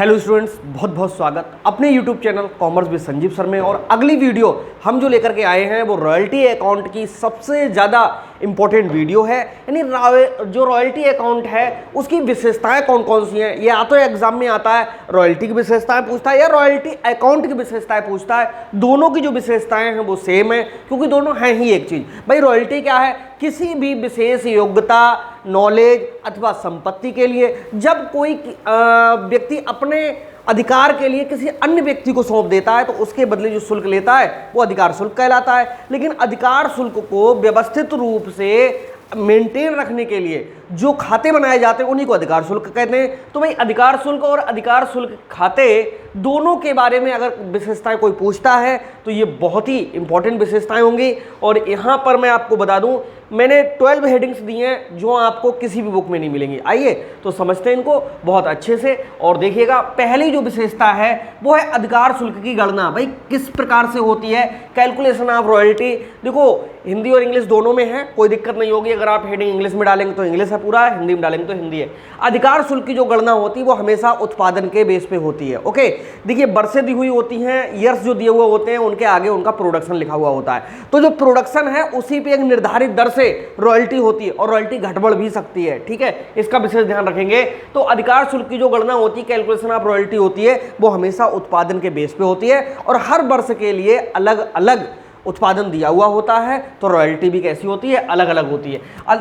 Hello students, बहुत बहुत स्वागत अपने YouTube channel commerce with Sanjeev sir में। और अगली वीडियो हम जो लेकर के आए हैं वो रॉयल्टी अकाउंट की सबसे ज़्यादा इंपॉर्टेंट वीडियो है। यानी जो रॉयल्टी अकाउंट है उसकी विशेषताएं कौन कौन सी हैं। या तो एग्जाम में आता है रॉयल्टी की विशेषताएं पूछता है या रॉयल्टी अकाउंट की विशेषताएं पूछता है। दोनों की जो विशेषताएं हैं वो सेम है, क्योंकि दोनों हैं ही एक चीज़। भाई रॉयल्टी क्या है? किसी भी विशेष योग्यता, नॉलेज अथवा संपत्ति के लिए जब कोई व्यक्ति अपने अधिकार के लिए किसी अन्य व्यक्ति को सौंप देता है तो उसके बदले जो शुल्क लेता है वो अधिकार शुल्क कहलाता है। लेकिन अधिकार शुल्क को व्यवस्थित रूप से मेंटेन रखने के लिए जो खाते बनाए जाते हैं उन्हीं को अधिकार शुल्क कहते हैं। तो भाई अधिकार शुल्क और अधिकार शुल्क खाते दोनों के बारे में अगर विशेषताएं कोई पूछता है तो ये बहुत ही इंपॉर्टेंट विशेषताएं होंगी। और यहाँ पर मैं आपको बता दूं, मैंने 12 हेडिंग्स दी हैं जो आपको किसी भी बुक में नहीं मिलेंगी। आइए तो समझते हैं इनको बहुत अच्छे से और देखिएगा। पहली जो विशेषता है वो है अधिकार शुल्क की गणना। भाई किस प्रकार से होती है कैलकुलेशन ऑफ रॉयल्टी। देखो हिंदी और इंग्लिश दोनों में है, कोई दिक्कत नहीं होगी। अगर आप हेडिंग इंग्लिश में डालेंगे तो इंग्लिश है पूरा, हिंदी में डालेंगे तो हिंदी है। अधिकार शुल्क की जो गणना होती है वो हमेशा उत्पादन के बेस पे होती है। ओके, देखिए बरसें दी हुई होती हैं, ईयर्स जो दिए हुए होते हैं उनके आगे उनका प्रोडक्शन लिखा हुआ होता है। तो जो प्रोडक्शन है उसी पे एक निर्धारित दर से रॉयल्टी होती है और रॉयल्टी घट बढ़ भी सकती है। ठीक है, इसका विशेष ध्यान रखेंगे। तो अधिकार शुल्क की जो गणना होती है, कैलकुलेशन ऑफ रॉयल्टी होती है, वो हमेशा उत्पादन के बेस पे होती है और हर वर्ष के लिए अलग अलग उत्पादन दिया हुआ होता है। तो रॉयल्टी भी कैसी होती है? अलग अलग होती है।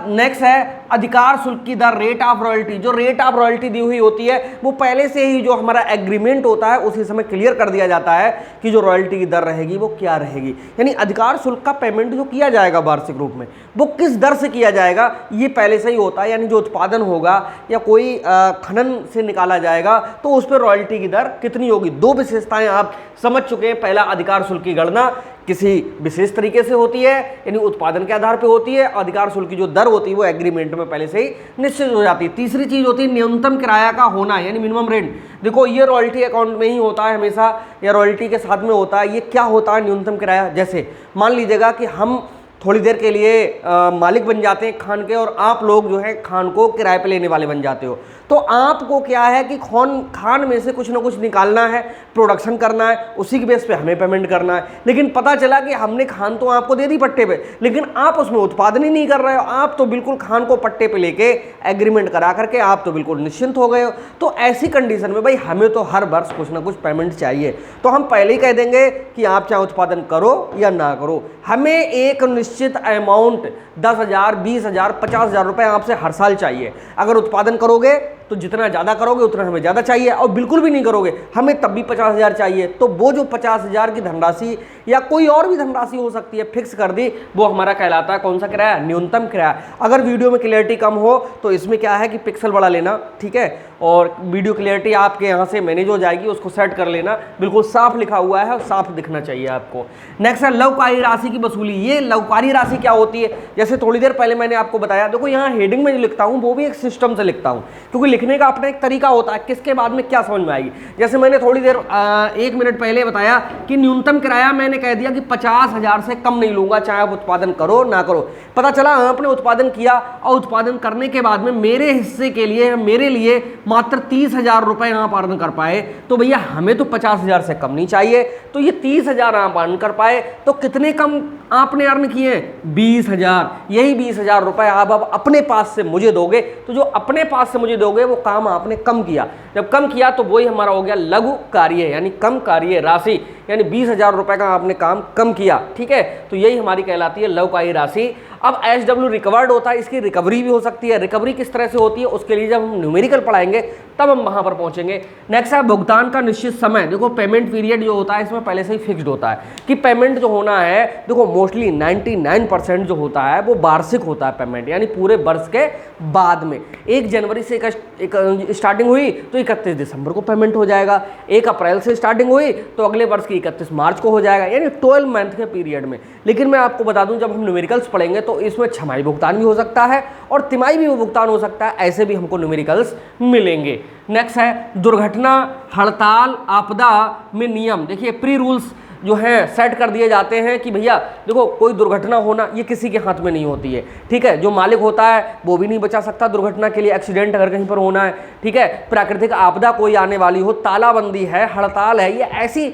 नेक्स्ट है अधिकार शुल्क की दर, रेट ऑफ रॉयल्टी। जो रेट ऑफ रॉयल्टी दी हुई होती है वो पहले से ही जो हमारा एग्रीमेंट होता है उसी समय क्लियर कर दिया जाता है कि जो रॉयल्टी की दर रहेगी वो क्या रहेगी। यानी अधिकार शुल्क का पेमेंट जो किया जाएगा वार्षिक रूप में वो किस दर से किया जाएगा ये पहले से ही होता है। यानी जो उत्पादन होगा या कोई खनन से निकाला जाएगा तो उस पर रॉयल्टी की दर कितनी होगी। दो विशेषताएं आप समझ चुके हैं। पहला, अधिकार शुल्क की गणना किसी विशेष तरीके से होती है यानी उत्पादन के आधार पे होती है। अधिकार शुल्क की जो दर होती है वो एग्रीमेंट में पहले से ही निश्चित हो जाती है। तीसरी चीज होती है न्यूनतम किराया का होना यानी मिनिमम रेंट। देखो ये रॉयल्टी अकाउंट में ही होता है हमेशा, या रॉयल्टी के साथ में होता है। ये क्या होता है न्यूनतम किराया? जैसे मान लीजिएगा कि हम थोड़ी देर के लिए मालिक बन जाते हैं खान के और आप लोग जो है खान को किराए पे लेने वाले बन जाते हो। तो आपको क्या है कि खान में से कुछ ना कुछ निकालना है, प्रोडक्शन करना है, उसी के बेस पे हमें पेमेंट करना है। लेकिन पता चला कि हमने खान तो आपको दे दी पट्टे पे, लेकिन आप उसमें उत्पादन ही नहीं कर रहे हो। आप तो बिल्कुल खान को पट्टे पे लेके एग्रीमेंट करा करके आप तो बिल्कुल निश्चिंत हो गए हो। तो ऐसी कंडीशन में भाई हमें तो हर वर्ष कुछ ना कुछ पेमेंट चाहिए। तो हम पहले ही कह देंगे कि आप चाहे उत्पादन करो या ना करो, हमें एक निश्चित अमाउंट 10,000, 20,000, 50,000 रुपए आपसे हर साल चाहिए। अगर उत्पादन करोगे तो जितना ज़्यादा करोगे उतना हमें ज़्यादा चाहिए, और बिल्कुल भी नहीं करोगे हमें तब भी 50,000 चाहिए। तो वो जो 50,000 की धनराशि या कोई और भी धनराशि हो सकती है फिक्स कर दी, वो हमारा कहलाता है कौन सा किराया? न्यूनतम किराया। अगर वीडियो में क्लियरिटी कम हो तो इसमें क्या है कि पिक्सल बड़ा लेना, ठीक है, और वीडियो क्लियरिटी आपके यहाँ से मैनेज हो जाएगी, उसको सेट कर लेना। बिल्कुल साफ लिखा हुआ है और साफ दिखना चाहिए आपको। नेक्स्ट है लवकारी राशि की वसूली। ये लवकारी राशि क्या होती है? जैसे थोड़ी देर पहले मैंने आपको बताया, देखो यहाँ हेडिंग में जो लिखता हूँ वो भी एक सिस्टम से लिखता हूँ, क्योंकि लिखने का अपना एक तरीका होता है किसके बाद में क्या समझ में आएगी। जैसे मैंने थोड़ी देर 1 मिनट पहले बताया कि न्यूनतम किराया मैंने कह दिया कि 50,000 से कम नहीं लूंगा, चाहे आप उत्पादन करो ना करो। पता चला आपने उत्पादन किया और उत्पादन करने के बाद में मेरे हिस्से के लिए, मेरे लिए मात्र 30,000 रुपए आप अर्न कर पाए, तो भैया हमें तो 50,000 से कम नहीं चाहिए। तो ये 30,000 आप अर्न कर पाए तो कितने कम आपने अर्न किए? 20,000। यही 20,000 रुपए आप अब अपने पास से मुझे दोगे। तो जो अपने पास से मुझे दोगे वो काम आपने कम किया। जब कम किया तो वही हमारा हो गया लघु कार्य यानी कम कार्य राशि, यानी 20,000 रुपए का आपने काम कम किया। ठीक है, तो यही हमारी कहलाती है लघुकारी राशि। अब SW रिकवर्ड होता है, इसकी रिकवरी भी हो सकती है। रिकवरी किस तरह से होती है उसके लिए जब हम न्यूमेरिकल पढ़ाएंगे तब हम वहां पर पहुंचेंगे। नेक्स्ट है भुगतान का निश्चित समय। देखो पेमेंट पीरियड जो होता है इसमें पहले से ही फिक्स्ड होता है कि पेमेंट जो होना है, देखो मोस्टली 99% जो होता है वो वार्षिक होता है पेमेंट, यानी पूरे वर्ष के बाद में। 1 जनवरी से एक स्टार्टिंग हुई तो 31 दिसंबर को पेमेंट हो जाएगा। 1 अप्रैल से स्टार्टिंग हुई तो अगले वर्ष की 31 मार्च को हो जाएगा, यानी 12 मंथ के पीरियड में। लेकिन मैं आपको बता दूं जब हम न्यूमेरिकल्स पढ़ेंगे तो इसमें छमाही भुगतान भी हो सकता है और तिमाही भी भुगतान हो सकता है, ऐसे भी हमको न्यूमेरिकल्स मिलेंगे। नेक्स्ट है दुर्घटना, हड़ताल, आपदा में नियम। देखिए प्री रूल्स जो हैं सेट कर दिए जाते हैं कि भैया देखो कोई दुर्घटना होना ये किसी के हाथ में नहीं होती है, ठीक है। जो मालिक होता है वो भी नहीं बचा सकता दुर्घटना के लिए, एक्सीडेंट अगर कहीं पर होना है, ठीक है, प्राकृतिक आपदा कोई आने वाली हो, तालाबंदी है, हड़ताल है, ये ऐसी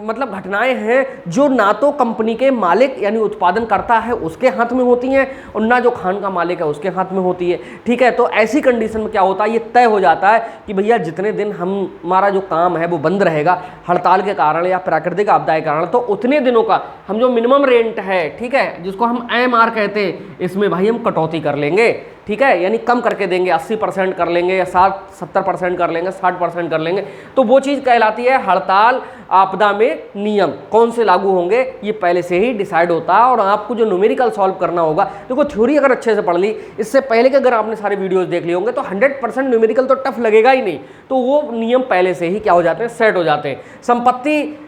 मतलब घटनाएं हैं जो ना तो कंपनी के मालिक यानी उत्पादन करता है उसके हाथ में होती हैं और ना जो खान का मालिक है उसके हाथ में होती है, ठीक है। तो ऐसी कंडीशन में क्या होता है, ये तय हो जाता है कि भैया जितने दिन हमारा जो काम है वो बंद रहेगा हड़ताल के कारण या प्राकृतिक आपदा के कारण, तो उतने दिनों का हम जो मिनिमम रेंट है, ठीक है, जिसको हम एमआर कहते हैं, इसमें भाई हम कटौती कर लेंगे, ठीक है, यानी कम करके देंगे, 80% कर लेंगे या 60-70% कर लेंगे, 60% कर लेंगे। तो वो चीज़ कहलाती है हड़ताल आपदा में नियम। कौन से लागू होंगे ये पहले से ही डिसाइड होता है और आपको जो न्यूमेरिकल सॉल्व करना होगा, देखो थ्योरी अगर अच्छे से पढ़ ली, इससे पहले के अगर आपने सारे वीडियोस देख लिए होंगे तो 100% न्यूमेरिकल तो टफ लगेगा ही नहीं, तो वो नियम पहले से ही क्या हो जाते हैं, सेट हो जाते हैं। संपत्ति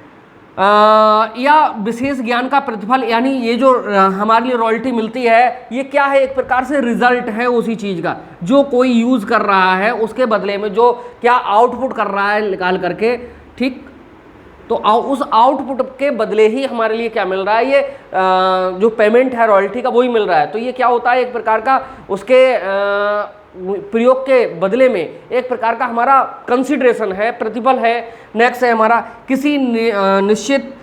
या विशेष ज्ञान का प्रतिफल, यानी ये जो हमारे लिए रॉयल्टी मिलती है ये क्या है, एक प्रकार से रिजल्ट है उसी चीज़ का जो कोई यूज़ कर रहा है, उसके बदले में जो क्या आउटपुट कर रहा है निकाल करके, ठीक। तो उस आउटपुट के बदले ही हमारे लिए क्या मिल रहा है, ये जो पेमेंट है रॉयल्टी का वही मिल रहा है। तो ये क्या होता है, एक प्रकार का उसके प्रयोग के बदले में एक प्रकार का हमारा कंसिडरेशन है, प्रतिफल है। नेक्स्ट है हमारा किसी निश्चित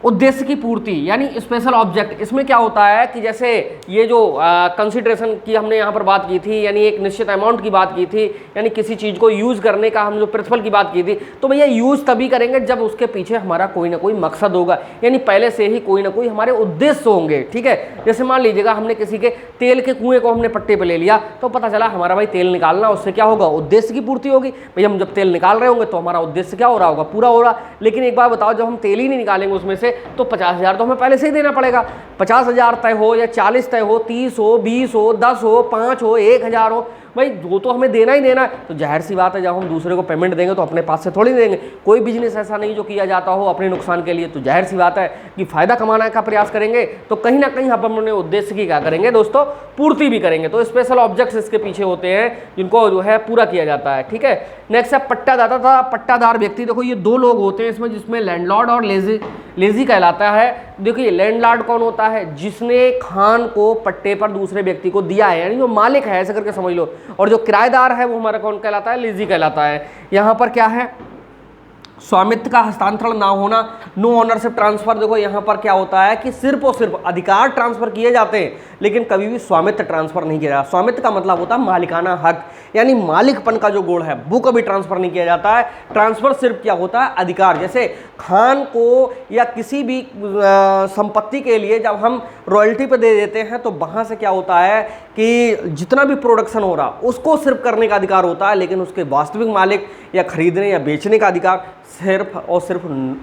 उद्देश्य की पूर्ति यानी स्पेशल ऑब्जेक्ट। इसमें क्या होता है कि जैसे ये जो कंसिडरेशन की हमने यहाँ पर बात की थी, यानी एक निश्चित अमाउंट की बात की थी, यानी किसी चीज़ को यूज़ करने का हम जो प्रतिफल की बात की थी, तो भैया यूज़ तभी करेंगे जब उसके पीछे हमारा कोई ना कोई मकसद होगा, यानी पहले से ही कोई ना कोई हमारे उद्देश्य होंगे, ठीक है। जैसे मान लीजिएगा हमने किसी के तेल के कुएँ को हमने पट्टे पर ले लिया, तो पता चला हमारा भाई तेल निकालना, उससे क्या होगा, उद्देश्य की पूर्ति होगी। भैया हम जब तेल निकाल रहे होंगे तो हमारा उद्देश्य क्या हो रहा होगा, पूरा हो रहा। लेकिन एक बार बताओ, जब हम तेल ही नहीं निकालेंगे उसमें से तो 50,000 तो हमें पहले से ही देना पड़ेगा। 50,000 तय हो या 40 तय हो, 30 हो, 20 हो, 10 हो, 5 हो, 1,000 हो, भाई वो तो हमें देना ही देना है। तो जाहिर सी बात है जब हम दूसरे को पेमेंट देंगे तो अपने पास से थोड़ी देंगे। कोई बिजनेस ऐसा नहीं जो किया जाता हो अपने नुकसान के लिए, तो जाहिर सी बात है कि फायदा कमाने का प्रयास करेंगे, तो कहीं ना कहीं हम अपने उद्देश्य की क्या करेंगे दोस्तों, पूर्ति भी करेंगे। तो स्पेशल ऑब्जेक्ट्स इसके पीछे होते हैं जिनको जो है पूरा किया जाता है, ठीक है। नेक्स्ट है पट्टादाता था पट्टादार व्यक्ति। देखो ये दो लोग होते हैं इसमें, जिसमें लैंडलॉर्ड और लेजी कहलाता है। देखिए लैंडलॉर्ड कौन होता है, जिसने खान को पट्टे पर दूसरे व्यक्ति को दिया है, यानी जो मालिक है ऐसे करके समझ लो। और जो किराएदार है वो हमारा कौन कहलाता है, लेजी कहलाता है। यहाँ पर क्या है, स्वामित्व का हस्तांतरण ना होना, नो ओनरशिप ट्रांसफर। देखो यहाँ पर क्या होता है कि सिर्फ और सिर्फ अधिकार ट्रांसफर किए जाते हैं, लेकिन कभी भी स्वामित्व ट्रांसफर नहीं किया जाता। स्वामित्व का मतलब होता है मालिकाना हक, यानी मालिकपन का जो गुण है वो कभी ट्रांसफर नहीं किया जाता है। ट्रांसफर सिर्फ क्या होता है, अधिकार। जैसे खान को या किसी भी संपत्ति के लिए जब हम रॉयल्टी पे दे देते हैं तो वहाँ से क्या होता है कि जितना भी प्रोडक्शन हो रहा उसको सिर्फ करने का अधिकार होता है, लेकिन उसके वास्तविक मालिक या खरीदने या बेचने का अधिकार सिर्फ और सिर्फ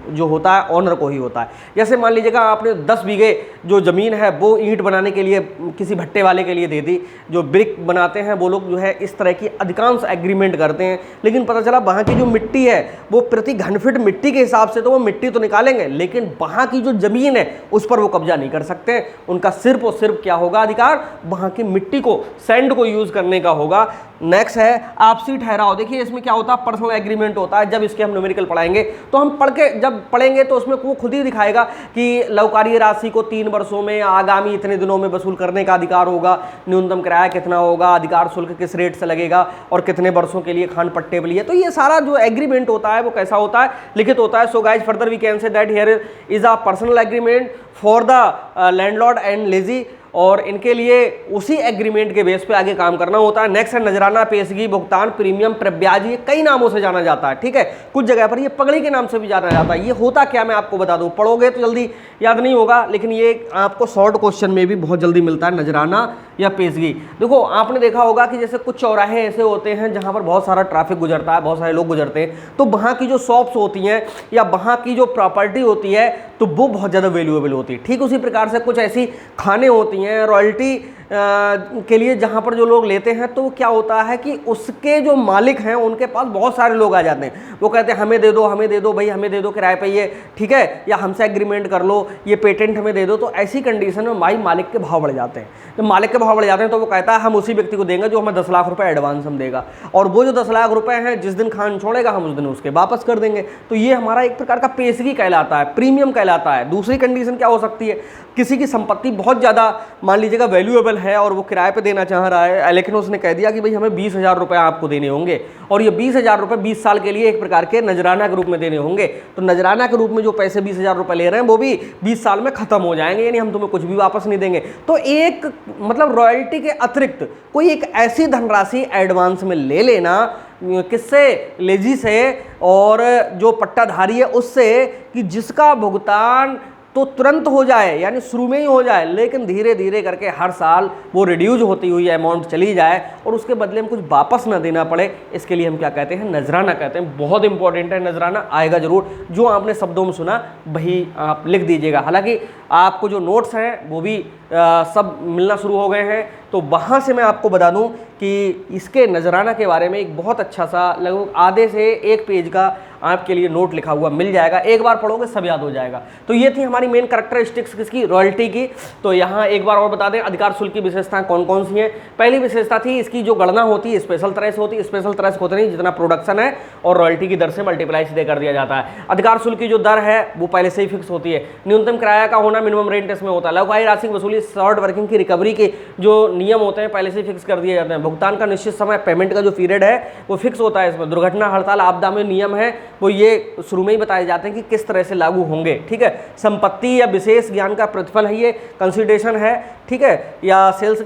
जो होता है ऑनर को ही होता है। जैसे मान लीजिएगा आपने 10 बीघे जो ज़मीन है वो ईंट बनाने के लिए किसी भट्टे वाले के लिए दे दी, जो ब्रिक बनाते हैं वो लोग जो है इस तरह की अधिकांश एग्रीमेंट करते हैं, लेकिन पता चला वहाँ की जो मिट्टी है वो प्रति घनफीट मिट्टी के हिसाब से तो वो मिट्टी तो निकालेंगे, लेकिन वहाँ की जो ज़मीन है उस पर वो कब्जा नहीं कर सकते। उनका सिर्फ और सिर्फ क्या होगा अधिकार, वहाँ की मिट्टी को, सैंड को यूज़ करने का होगा। नेक्स्ट है आपसी ठहराव। देखिए इसमें क्या होता है, पर्सनल एग्रीमेंट होता है। जब इसके हम न्यूमेरिकल पढ़ाएंगे तो हम जब पढ़ेंगे तो उसमें वो खुद ही दिखाएगा कि लवकारी राशि को 3 वर्षों में आगामी इतने दिनों में वसूल करने का अधिकार होगा, न्यूनतम किराया कितना होगा, अधिकार शुल्क किस रेट से लगेगा और कितने वर्षों के लिए खान पट्टे के लिए। तो ये सारा जो एग्रीमेंट होता है वो कैसा होता है, लिखित होता है। So guys further we can say that here is a personal agreement for the landlord and lessee, और इनके लिए उसी एग्रीमेंट के बेस पे आगे काम करना होता है। नेक्स्ट है नजराना, पेशगी, भुगतान, प्रीमियम, प्रब्याज। ये कई नामों से जाना जाता है, ठीक है। कुछ जगह पर ये पगड़ी के नाम से भी जाना जाता है। ये होता क्या मैं आपको बता दूं, पढ़ोगे तो जल्दी याद नहीं होगा, लेकिन ये आपको शॉर्ट क्वेश्चन में भी बहुत जल्दी मिलता है, नजराना या पेशगी। देखो आपने देखा होगा कि जैसे कुछ चौराहे ऐसे होते हैं जहाँ पर बहुत सारा ट्रैफिक गुजरता है, बहुत सारे लोग गुजरते हैं, तो वहाँ की जो शॉप्स होती हैं या वहाँ की जो प्रॉपर्टी होती है तो वो बहुत ज़्यादा वैल्यूएबल होती है। ठीक उसी प्रकार से कुछ ऐसी खाने होती हैं, रॉयल्टी के लिए जहाँ पर जो लोग लेते हैं, तो क्या होता है कि उसके जो मालिक हैं उनके पास बहुत सारे लोग आ जाते हैं। वो कहते हैं हमें दे दो, हमें दे दो भाई, हमें दे दो किराए पे ये, ठीक है, या हमसे एग्रीमेंट कर लो, ये पेटेंट हमें दे दो। तो ऐसी कंडीशन में भाई मालिक के भाव बढ़ जाते हैं। जब मालिक के भाव बढ़ जाते हैं तो वो कहता है हम उसी व्यक्ति को देंगे जो हमें 10 लाख रुपए एडवांस हम देगा, और वो जो 10 लाख रुपए हैं जिस दिन खान छोड़ेगा हम उस दिन उसके वापस कर देंगे। तो ये हमारा एक प्रकार का पेशगी कहलाता है, प्रीमियम कहलाता है। दूसरी कंडीशन क्या हो सकती है, किसी की संपत्ति बहुत ज़्यादा मान लीजिएगा वैल्यूएबल है और वो किराए पे देना चाह रहा है, लेकिन उसने कह दिया कि भाई हमें 20,000 रुपये आपको देने होंगे, और ये 20,000 रुपये 20 साल के लिए एक प्रकार के नजराना के रूप में देने होंगे। तो नजराना के रूप में जो पैसे 20,000 रुपये ले रहे हैं वो भी 20 साल में खत्म हो जाएंगे, यानी हम तुम्हें कुछ भी वापस नहीं देंगे। तो एक मतलब रॉयल्टी के अतिरिक्त कोई एक ऐसी धनराशि एडवांस में ले लेना, किससे, लेजी से और जो पट्टाधारी है उससे, कि जिसका भुगतान तो तुरंत हो जाए, यानी शुरू में ही हो जाए, लेकिन धीरे धीरे करके हर साल वो रिड्यूज होती हुई अमाउंट चली जाए और उसके बदले में कुछ वापस ना देना पड़े। इसके लिए हम क्या कहते हैं, नजराना कहते हैं। बहुत इंपॉर्टेंट है, नजराना आएगा जरूर। जो आपने शब्दों में सुना वही आप लिख दीजिएगा। हालांकि आपको जो नोट्स हैं वो भी सब मिलना शुरू हो गए हैं, तो वहाँ से मैं आपको बता दूं कि इसके नजराना के बारे में एक बहुत अच्छा सा लगभग आधे से 1 पेज का आपके लिए नोट लिखा हुआ मिल जाएगा। एक बार पढ़ोगे सब याद हो जाएगा। तो ये थी हमारी मेन कैरेक्टरिस्टिक्स किसकी, रॉयल्टी की। तो यहाँ एक बार और बता दें अधिकार शुल्क की विशेषताएं कौन कौन सी हैं। पहली विशेषता थी इसकी जो गणना होती है स्पेशल तरह से होती है। स्पेशल तरह से होते नहीं, जितना प्रोडक्शन है और रॉयल्टी की दर से मल्टीप्लाई सीधे कर दिया जाता है। अधिकार शुल्क की जो दर है वो पहले से ही फिक्स होती है। न्यूनतम किराया का होना, मिनिमम रेंट इसमें होता है। लघु राशि की वसूली, शॉर्ट वर्किंग की रिकवरी के जो नियम होते हैं पहले से ही फिक्स कर दिए जाते हैं। भुगतान का निश्चित समय, पेमेंट का जो पीरियड है वो फिक्स होता है इसमें। दुर्घटना, हड़ताल, आपदा में नियम है वो ये शुरू में ही बताए जाते हैं कि किस तरह से लागू होंगे, ठीक है। संपत्ति या विशेष ज्ञान का प्रतिफल है, ये कंसिडरेशन है, ठीक है, या सेल्स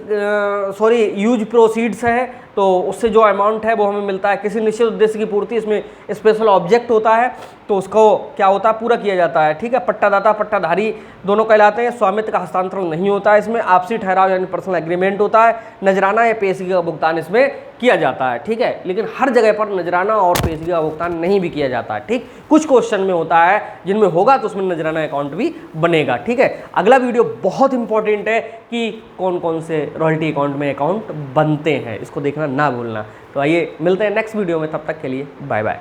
यूज प्रोसीड्स है, तो उससे जो अमाउंट है वो हमें मिलता है। किसी निश्चित उद्देश्य की पूर्ति, इसमें स्पेशल ऑब्जेक्ट होता है तो उसको क्या होता है, पूरा किया जाता है, ठीक है। पट्टादाता, पट्टाधारी दोनों कहलाते हैं। स्वामित्व का हस्तांतरण नहीं होता है इसमें। आपसी ठहराव यानी पर्सनल एग्रीमेंट होता है। नजराना या पेशगी का भुगतान इसमें किया जाता है, ठीक है। लेकिन हर जगह पर नजराना और पेशगी का भुगतान नहीं भी किया जाता है, ठीक। कुछ क्वेश्चन में होता है जिनमें होगा तो उसमें नजराना अकाउंट भी बनेगा, ठीक है। अगला वीडियो बहुत इंपॉर्टेंट है कि कौन कौन से रॉयल्टी अकाउंट में अकाउंट बनते हैं, इसको देखना ना भूलना। तो आइए मिलते हैं नेक्स्ट वीडियो में, तब तक के लिए बाय बाय।